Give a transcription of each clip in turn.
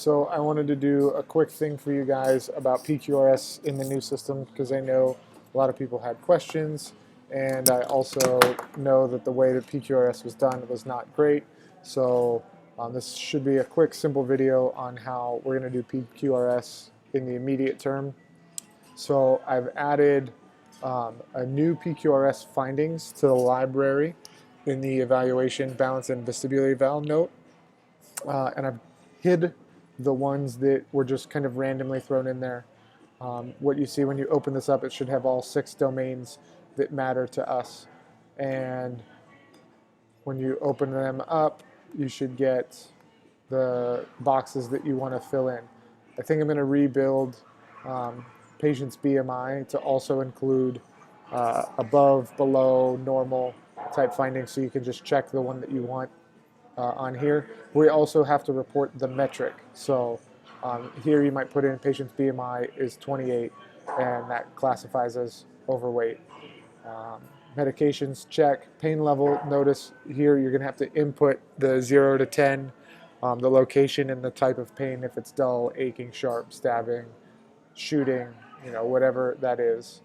So I wanted to do a quick thing for you guys about Pqrs in the new system because I know a lot of people had questions, and I also know that the way that Pqrs was done was not great. So this should be a quick, simple video on how we're going to do Pqrs in the immediate term. So I've added a new Pqrs findings to the library in the evaluation, balance, and vestibular eval note, and I've hid the ones that were just kind of randomly thrown in there. What you see when you open this up, it should have all 6 domains that matter to us. And when you open them up, you should get the boxes that you want to fill in. I think I'm going to rebuild patient's BMI to also include above, below, normal type findings, so you can just check the one that you want on here. We also have to report the metric. So here you might put in patient's BMI is 28, and that classifies as overweight. Medications, check. Pain level, notice here you're going to have to input the 0 to 10, the location and the type of pain, if it's dull, aching, sharp, stabbing, shooting, whatever that is.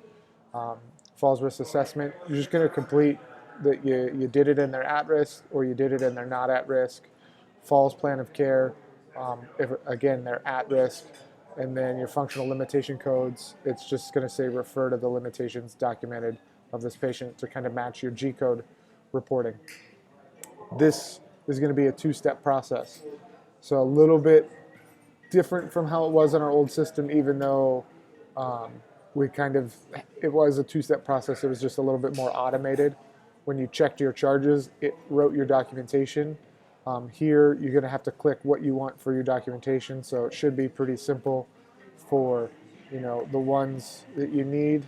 Falls risk assessment, you're just going to complete that you did it and they're at risk, or you did it and they're not at risk. Falls plan of care, if again they're at risk. And then your functional limitation codes, it's just going to say refer to the limitations documented of this patient to kind of match your G-code reporting. This is going to be a 2-step process. So a little bit different from how it was in our old system, even though it was a 2-step process. It was just a little bit more automated. When you checked your charges, it wrote your documentation. Here, you're going to have to click what you want for your documentation, so it should be pretty simple for the ones that you need.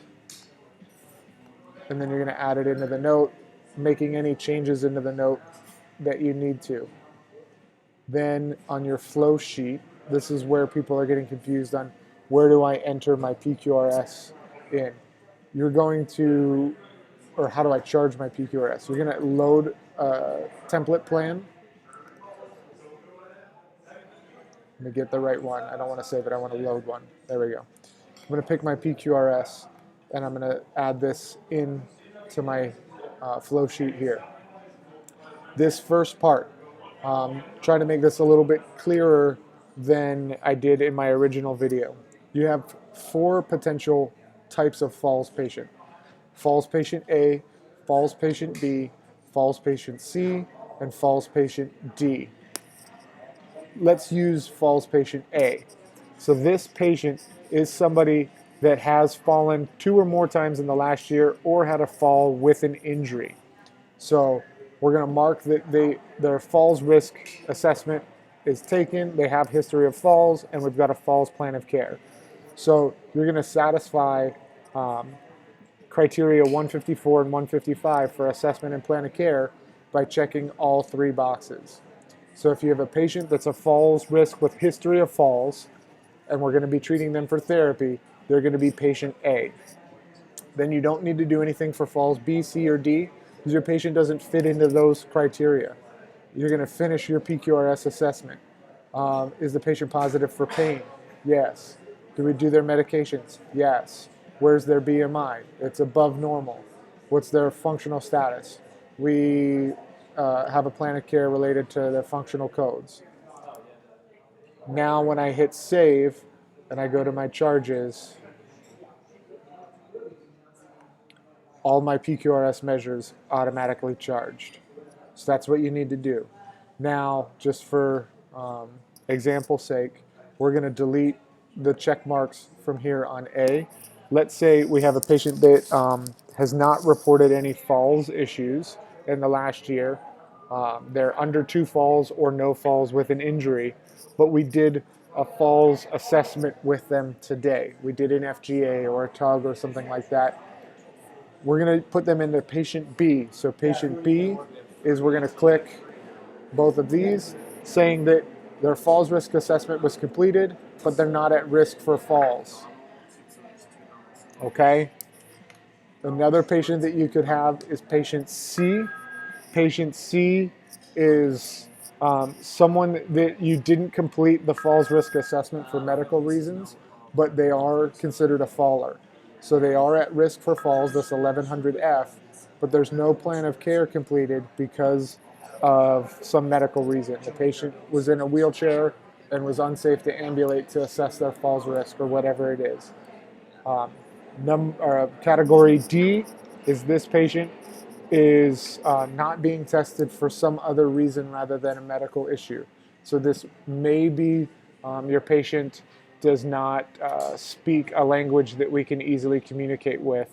And then you're going to add it into the note, making any changes into the note that you need to. Then on your flow sheet, this is where people are getting confused on where do I enter my Pqrs in. You're going to, or how do I charge my Pqrs? You're going to load a template plan. Let me get the right one. I don't want to save it. I want to load one. There we go. I'm going to pick my Pqrs, and I'm going to add this in to my flow sheet here. This first part, try to make this a little bit clearer than I did in my original video. You have 4 potential types of falls patient. Falls patient A, falls patient B, falls patient C, and falls patient D. Let's use falls patient A. So this patient is somebody that has fallen 2 or more times in the last year or had a fall with an injury. So we're going to mark that their falls risk assessment is taken, they have history of falls, and we've got a falls plan of care. So you're going to satisfy criteria 154 and 155 for assessment and plan of care by checking all 3 boxes. So if you have a patient that's a falls risk with history of falls, and we're going to be treating them for therapy, they're going to be patient A. Then you don't need to do anything for falls B, C, or D, because your patient doesn't fit into those criteria. You're going to finish your Pqrs assessment. Is the patient positive for pain? Yes. Do we do their medications? Yes. Where's their BMI? It's above normal. What's their functional status? We have a plan of care related to their functional codes. Now when I hit save and I go to my charges, all my Pqrs measures automatically charged. So that's what you need to do. Now, just for example's sake, we're going to delete the check marks from here on A. Let's say we have a patient that has not reported any falls issues in the last year. They're under 2 falls or no falls with an injury, but we did a falls assessment with them today. We did an FGA or a TUG or something like that. We're going to put them into patient B. So patient B is, we're going to click both of these, saying that their falls risk assessment was completed, but they're not at risk for falls. Okay? Another patient that you could have is patient C. Patient C is Someone that you didn't complete the falls risk assessment for medical reasons, but they are considered a faller. So they are at risk for falls, this 1100F, but there's no plan of care completed because of some medical reason. The patient was in a wheelchair and was unsafe to ambulate to assess their falls risk or whatever it is. Category D is this patient is not being tested for some other reason rather than a medical issue. So this may be your patient does not speak a language that we can easily communicate with,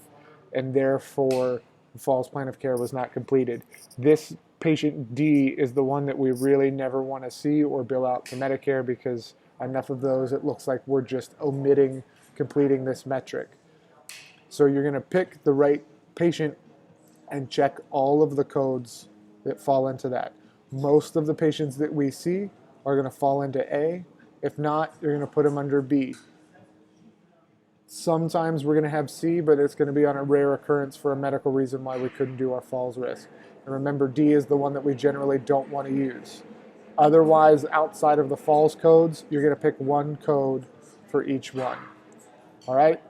and therefore the falls plan of care was not completed. This patient D is the one that we really never want to see or bill out to Medicare, because enough of those, it looks like we're just omitting completing this metric. So you're going to pick the right patient and check all of the codes that fall into that. Most of the patients that we see are going to fall into A. If not, you're going to put them under B. Sometimes we're going to have C, but it's going to be on a rare occurrence for a medical reason why we couldn't do our falls risk. And remember, D is the one that we generally don't want to use. Otherwise, outside of the falls codes, you're going to pick one code for each one. All right?